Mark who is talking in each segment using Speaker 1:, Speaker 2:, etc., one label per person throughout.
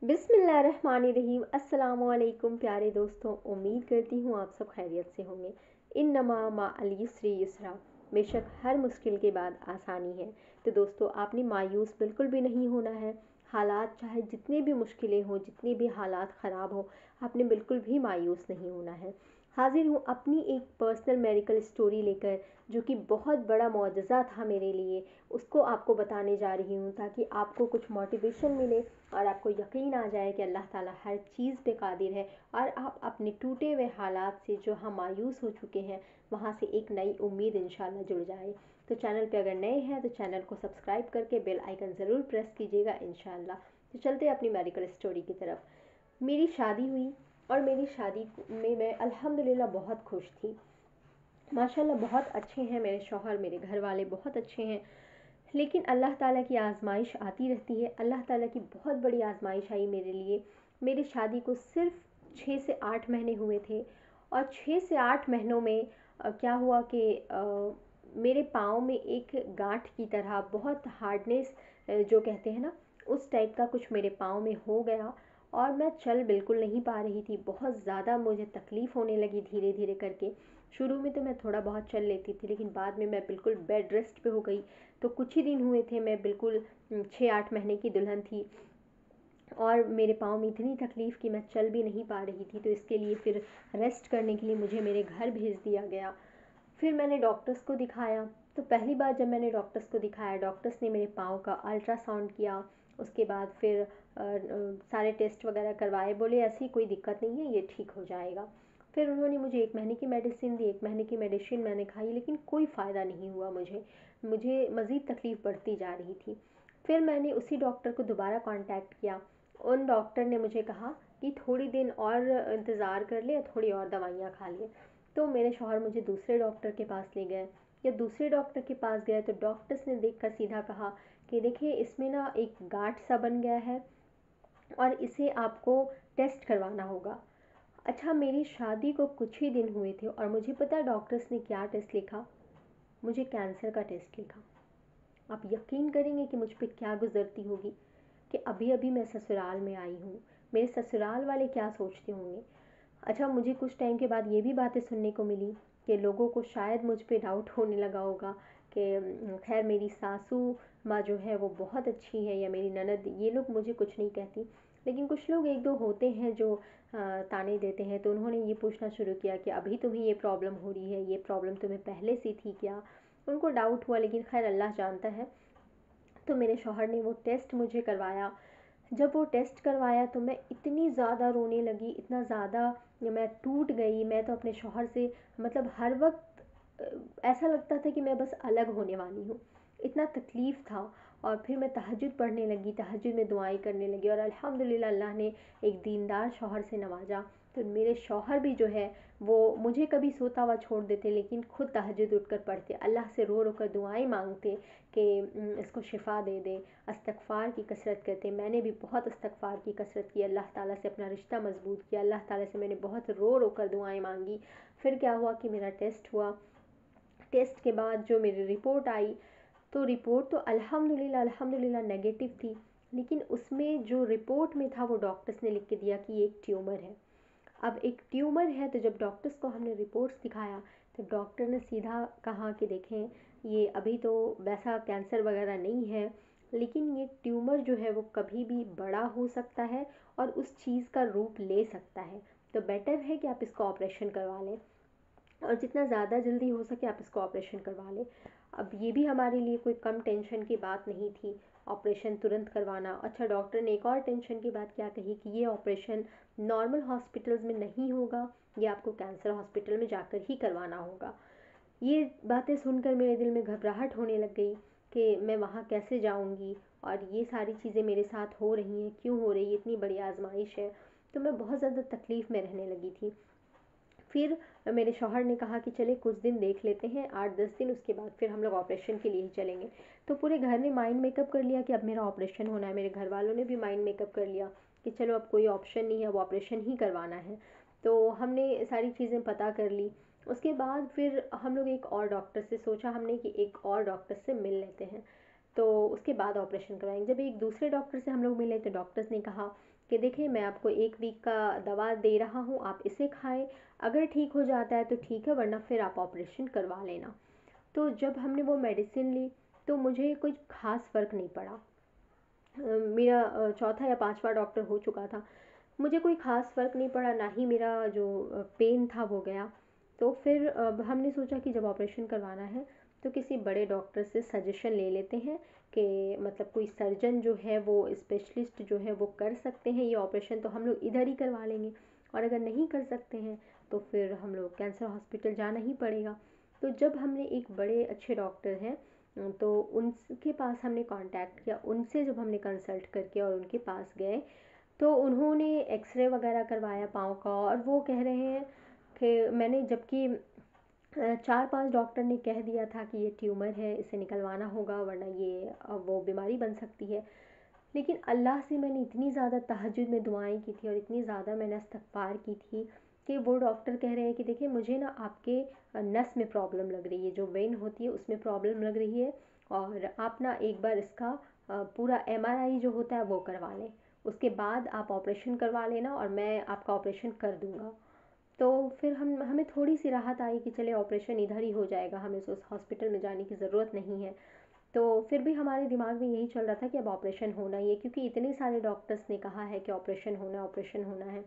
Speaker 1: बिस्मिल्लाहिर्रहमानिर्रहीम। अस्सलामुअलैकुम प्यारे दोस्तों, उम्मीद करती हूँ आप सब खैरियत से होंगे। इन्नमा मअल युस्रि युस्रा, बेशक हर मुश्किल के बाद आसानी है। तो दोस्तों, आपने मायूस बिल्कुल भी नहीं होना है। हालात चाहे जितने भी मुश्किलें हों, जितने भी हालात ख़राब हो, आपने बिल्कुल भी मायूस नहीं होना है। हाजिर हूँ अपनी एक पर्सनल मेडिकल स्टोरी लेकर, जो कि बहुत बड़ा मुआजिज़ा था मेरे लिए। उसको आपको बताने जा रही हूँ ताकि आपको कुछ मोटिवेशन मिले और आपको यकीन आ जाए कि अल्लाह ताला हर चीज़ पे कादिर है, और आप अपने टूटे हुए हालात से जो हम मायूस हो चुके हैं, वहाँ से एक नई उम्मीद इंशाल्लाह जुड़ जाए। तो चैनल पे अगर नए हैं तो चैनल को सब्सक्राइब करके बेल आइकन ज़रूर प्रेस कीजिएगा इंशाल्लाह। तो चलते हैं अपनी मेडिकल स्टोरी की तरफ। मेरी शादी हुई और मेरी शादी में मैं अल्हम्दुलिल्लाह बहुत खुश थी। माशाल्लाह बहुत अच्छे हैं मेरे शौहर, मेरे घर वाले बहुत अच्छे हैं। लेकिन अल्लाह ताला की आज़माइश आती रहती है। अल्लाह ताला की बहुत बड़ी आज़माइश आई मेरे लिए। मेरी शादी को सिर्फ 6 से 8 महीने हुए थे, और 6 से 8 महीनों में क्या हुआ कि मेरे पाँव में एक गांठ की तरह बहुत हार्डनेस, जो कहते हैं ना, उस टाइप का कुछ मेरे पाँव में हो गया। और मैं चल बिल्कुल नहीं पा रही थी। बहुत ज़्यादा मुझे तकलीफ़ होने लगी धीरे धीरे करके। शुरू में तो मैं थोड़ा बहुत चल लेती थी, लेकिन बाद में मैं बिल्कुल बेड रेस्ट पे हो गई। तो कुछ ही दिन हुए थे, मैं बिल्कुल 6-8 महीने की दुल्हन थी, और मेरे पाँव में इतनी तकलीफ़ कि मैं चल भी नहीं पा रही थी। तो इसके लिए फिर रेस्ट करने के लिए मुझे मेरे घर भेज दिया गया। फिर मैंने डॉक्टर्स को दिखाया। तो पहली बार जब मैंने डॉक्टर्स को दिखाया, डॉक्टर्स ने मेरे पाँव का अल्ट्रासाउंड किया। उसके बाद फिर सारे टेस्ट वगैरह करवाए, बोले ऐसी कोई दिक्कत नहीं है, ये ठीक हो जाएगा। फिर उन्होंने मुझे 1 महीने की मेडिसिन दी। 1 महीने की मेडिसिन मैंने खाई, लेकिन कोई फ़ायदा नहीं हुआ मुझे। मुझे मज़ीद तकलीफ़ बढ़ती जा रही थी। फिर मैंने उसी डॉक्टर को दोबारा कांटेक्ट किया। उन डॉक्टर ने मुझे कहा कि थोड़ी दिन और इंतज़ार कर ले, थोड़ी और दवाइयाँ खा ले। तो मेरे शौहर मुझे दूसरे डॉक्टर के पास ले गए। या दूसरे डॉक्टर के पास गए तो डॉक्टर्स ने देखकर सीधा कहा कि देखिए, इसमें ना एक गांठ सा बन गया है, और इसे आपको टेस्ट करवाना होगा। अच्छा, मेरी शादी को कुछ ही दिन हुए थे, और मुझे पता है डॉक्टर्स ने क्या टेस्ट लिखा। मुझे कैंसर का टेस्ट लिखा। आप यकीन करेंगे कि मुझ पे क्या गुजरती होगी कि अभी अभी मैं ससुराल में आई हूँ। मेरे ससुराल वाले क्या सोचते होंगे। अच्छा, मुझे कुछ टाइम के बाद ये भी बातें सुनने को मिली कि लोगों को शायद मुझ पे डाउट होने लगा होगा कि खैर मेरी सासू माँ जो है वो बहुत अच्छी है, या मेरी ननद, ये लोग मुझे कुछ नहीं कहती। लेकिन कुछ लोग एक दो होते हैं जो ताने देते हैं। तो उन्होंने ये पूछना शुरू किया कि अभी तुम्हें ये प्रॉब्लम हो रही है, ये प्रॉब्लम तुम्हें पहले से थी क्या। उनको डाउट हुआ, लेकिन खैर अल्लाह जानता है। तो मेरे शौहर ने वो टेस्ट मुझे करवाया। जब वो टेस्ट करवाया तो मैं इतनी ज़्यादा रोने लगी, इतना ज़्यादा मैं टूट गई। मैं तो अपने शौहर से मतलब हर वक्त ऐसा लगता था कि मैं बस अलग होने वाली हूँ, इतना तकलीफ़ था। और फिर मैं तहज्जुद पढ़ने लगी, तहज्जुद में दुआएं करने लगी, और अल्हम्दुलिल्लाह अल्लाह ने एक दीनदार शौहर से नवाजा। तो मेरे शौहर भी जो है वो मुझे कभी सोता हुआ छोड़ देते, लेकिन खुद तहज्जुद उठ कर पढ़ते, अल्लाह से रो रो कर दुआएं मांगते कि इसको शिफ़ा दे दे। इस्तग़फ़ार की कसरत करते। मैंने भी बहुत इस्तग़फ़ार की कसरत की, अल्लाह ताला से अपना रिश्ता मज़बूत किया, अल्लाह ताला से मैंने बहुत रो रो कर दुआएं मांगी। फिर क्या हुआ कि मेरा टेस्ट हुआ। टेस्ट के बाद जो मेरी रिपोर्ट आई, तो रिपोर्ट तो अल्हम्दुलिल्लाह अल्हम्दुलिल्लाह नेगेटिव थी। लेकिन उसमें जो रिपोर्ट में था वो डॉक्टर्स ने लिख के दिया कि ये एक ट्यूमर है। अब एक ट्यूमर है, तो जब डॉक्टर्स को हमने रिपोर्ट्स दिखाया तो डॉक्टर ने सीधा कहा कि देखें, ये अभी तो वैसा कैंसर वगैरह नहीं है, लेकिन ये ट्यूमर जो है वो कभी भी बड़ा हो सकता है और उस चीज़ का रूप ले सकता है। तो बेटर है कि आप इसको ऑपरेशन करवा लें, और जितना ज़्यादा जल्दी हो सके आप इसको ऑपरेशन करवा लें। अब ये भी हमारे लिए कोई कम टेंशन की बात नहीं थी, ऑपरेशन तुरंत करवाना। अच्छा, डॉक्टर ने एक और टेंशन की बात क्या कही कि ये ऑपरेशन नॉर्मल हॉस्पिटल्स में नहीं होगा, ये आपको कैंसर हॉस्पिटल में जाकर ही करवाना होगा। ये बातें सुनकर मेरे दिल में घबराहट होने लग गई कि मैं वहाँ कैसे जाऊँगी, और ये सारी चीज़ें मेरे साथ हो रही हैं, क्यों हो रही है, इतनी बड़ी आजमाइश है। तो मैं बहुत ज़्यादा तकलीफ़ में रहने लगी थी। फिर मेरे शौहर ने कहा कि चले कुछ दिन देख लेते हैं, 8-10 दिन, उसके बाद फिर हम लोग ऑपरेशन के लिए ही चलेंगे। तो पूरे घर ने माइंड मेकअप कर लिया कि अब मेरा ऑपरेशन होना है। मेरे घर वालों ने भी माइंड मेकअप कर लिया कि चलो अब कोई ऑप्शन नहीं है, अब ऑपरेशन ही करवाना है। तो हमने सारी चीज़ें पता कर ली। उसके बाद फिर हम लोग एक और डॉक्टर से सोचा हमने कि एक और डॉक्टर से मिल लेते हैं। तो उसके बाद ऑपरेशन करवाएंगे। जब एक दूसरे डॉक्टर से हम लोग मिले तो डॉक्टर्स ने कहा कि देखिए मैं आपको 1 वीक का दवा दे रहा हूँ, आप इसे खाएं, अगर ठीक हो जाता है तो ठीक है, वरना फिर आप ऑपरेशन करवा लेना। तो जब हमने वो मेडिसिन ली तो मुझे कुछ खास फ़र्क नहीं पड़ा। मेरा चौथा या पांचवा डॉक्टर हो चुका था, मुझे कोई ख़ास फ़र्क नहीं पड़ा, ना ही मेरा जो पेन था वो गया। तो फिर हमने सोचा कि जब ऑपरेशन करवाना है तो किसी बड़े डॉक्टर से सजेशन ले लेते हैं कि मतलब कोई सर्जन जो है वो स्पेशलिस्ट जो है वो कर सकते हैं ये ऑपरेशन, तो हम लोग इधर ही करवा लेंगे, और अगर नहीं कर सकते हैं तो फिर हम लोग कैंसर हॉस्पिटल जाना ही पड़ेगा। तो जब हमने एक बड़े अच्छे डॉक्टर हैं तो उनके पास हमने कांटेक्ट किया, उनसे जब हमने कंसल्ट करके और उनके पास गए तो उन्होंने एक्सरे वगैरह करवाया पाँव का, और वो कह रहे हैं कि मैंने जबकि 4-5 डॉक्टर ने कह दिया था कि ये ट्यूमर है, इसे निकलवाना होगा, वरना ये वो बीमारी बन सकती है। लेकिन अल्लाह से मैंने इतनी ज़्यादा तहज्जुद में दुआएं की थी और इतनी ज़्यादा मैंने इस्तग़फ़ार की थी कि वो डॉक्टर कह रहे हैं कि देखिए मुझे ना आपके नस में प्रॉब्लम लग रही है, जो वेन होती है उसमें प्रॉब्लम लग रही है, और आप ना एक बार इसका पूरा एमआरआई जो होता है वो करवा लें, उसके बाद आप ऑपरेशन करवा लेना और मैं आपका ऑपरेशन कर दूंगा। तो फिर हमें थोड़ी सी राहत आई कि चले ऑपरेशन इधर ही हो जाएगा, हमें उस हॉस्पिटल में जाने की ज़रूरत नहीं है। तो फिर भी हमारे दिमाग में यही चल रहा था कि अब ऑपरेशन होना ही है, क्योंकि इतने सारे डॉक्टर्स ने कहा है कि ऑपरेशन होना है, ऑपरेशन होना है।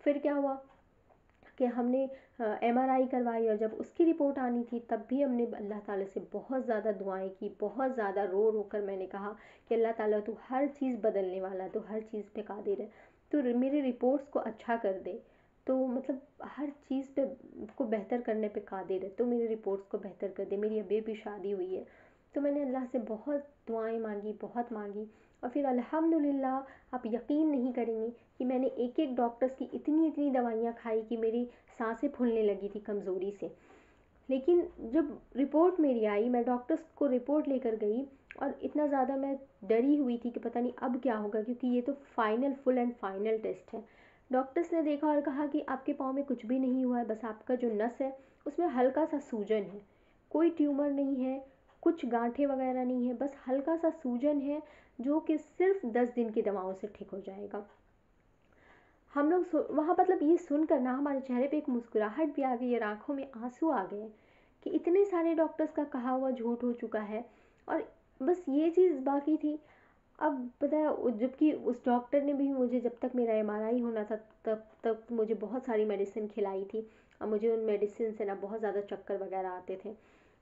Speaker 1: फिर क्या हुआ कि हमने एमआरआई करवाई, और जब उसकी रिपोर्ट आनी थी तब भी हमने अल्लाह ताला से बहुत ज़्यादा दुआएं की, बहुत ज़्यादा रो रो कर मैंने कहा कि अल्लाह ताला तू हर चीज़ बदलने वाला, तो हर चीज़ पे कादिर है, तो मेरी रिपोर्ट्स को अच्छा कर दे, तो मतलब हर चीज़ पे को बेहतर करने पे कादिर है, तो मेरी रिपोर्ट्स को बेहतर कर दे, मेरी अभी भी शादी हुई है। तो मैंने अल्लाह से बहुत दुआएं मांगी, बहुत मांगी, और फिर अल्हम्दुलिल्लाह आप यकीन नहीं करेंगे कि मैंने एक एक डॉक्टर्स की इतनी इतनी दवाइयाँ खाई कि मेरी सांसें फूलने लगी थी कमज़ोरी से। लेकिन जब रिपोर्ट मेरी आई, मैं डॉक्टर्स को रिपोर्ट लेकर गई, और इतना ज़्यादा मैं डरी हुई थी कि पता नहीं अब क्या होगा, क्योंकि ये तो final full and final test है। डॉक्टर्स ने देखा और कहा कि आपके पाँव में कुछ भी नहीं हुआ है, बस आपका जो नस है उसमें हल्का सा सूजन है, कोई ट्यूमर नहीं है, कुछ गांठें वगैरह नहीं है, बस हल्का सा सूजन है, जो कि सिर्फ 10 दिन की दवाओं से ठीक हो जाएगा। हम लोग वहाँ मतलब ये सुनकर ना हमारे चेहरे पे एक मुस्कुराहट भी आ गई और आंखों में आंसू आ गए कि इतने सारे डॉक्टर्स का कहा हुआ झूठ हो चुका है, और बस ये चीज़ बाकी थी। अब पता है जबकि उस डॉक्टर ने भी मुझे, जब तक मेरा एमआरआई होना था तब तक मुझे बहुत सारी मेडिसिन खिलाई थी, और मुझे उन मेडिसिन से ना बहुत ज़्यादा चक्कर वगैरह आते थे।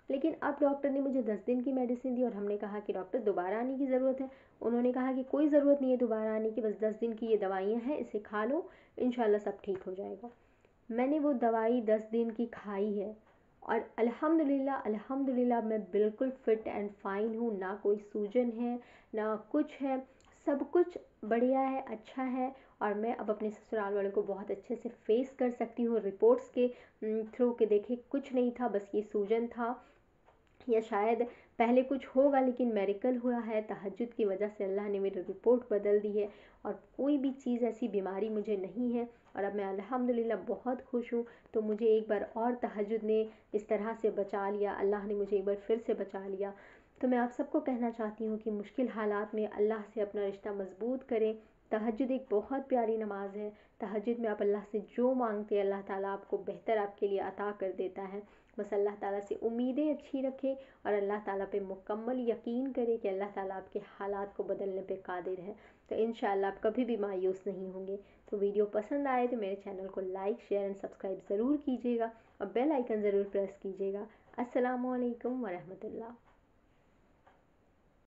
Speaker 1: लेकिन अब डॉक्टर ने मुझे 10 दिन की मेडिसिन दी, और हमने कहा कि डॉक्टर दोबारा आने की ज़रूरत है। उन्होंने कहा कि कोई ज़रूरत नहीं है दोबारा आने की, बस 10 दिन की ये दवाइयाँ हैं, इसे खा लो, इंशाल्लाह सब ठीक हो जाएगा। मैंने वो दवाई 10 दिन की खाई है, और अल्हम्दुलिल्लाह अल्हम्दुलिल्लाह मैं बिल्कुल फ़िट एंड फाइन हूँ, ना कोई सूजन है, ना कुछ है, सब कुछ बढ़िया है, अच्छा है, और मैं अब अपने ससुराल वालों को बहुत अच्छे से फेस कर सकती हूँ रिपोर्ट्स के थ्रू, के देखे कुछ नहीं था, बस ये सूजन था, या शायद पहले कुछ होगा, लेकिन मेरिकल हुआ है, तहज्जुद की वजह से अल्लाह ने मेरी रिपोर्ट बदल दी है, और कोई भी चीज़ ऐसी बीमारी मुझे नहीं है, और अब मैं अल्हम्दुलिल्लाह बहुत खुश हूँ। तो मुझे एक बार और तहज्जुद ने इस तरह से बचा लिया, अल्लाह ने मुझे एक बार फिर से बचा लिया। तो मैं आप सबको कहना चाहती हूँ कि मुश्किल हालात में अल्लाह से अपना रिश्ता मज़बूत करें। तहज्जुद एक बहुत प्यारी नमाज है, तहज्जुद में आप अल्लाह से जो मांगते हैं अल्लाह ताला आपको बेहतर आपके लिए अता कर देता है। बस अल्लाह ताला से उम्मीदें अच्छी रखें, और अल्लाह ताला पे मुकम्मल यकीन करें कि अल्लाह ताला आपके हालात को बदलने पे कादिर है। तो इंशाअल्लाह आप कभी भी मायूस नहीं होंगे। तो वीडियो पसंद आए तो मेरे चैनल को लाइक शेयर एंड सब्सक्राइब ज़रूर कीजिएगा, और बेल आइकन ज़रूर प्रेस कीजिएगा। अस्सलामु अलैकुम वरहमतुल्लाह।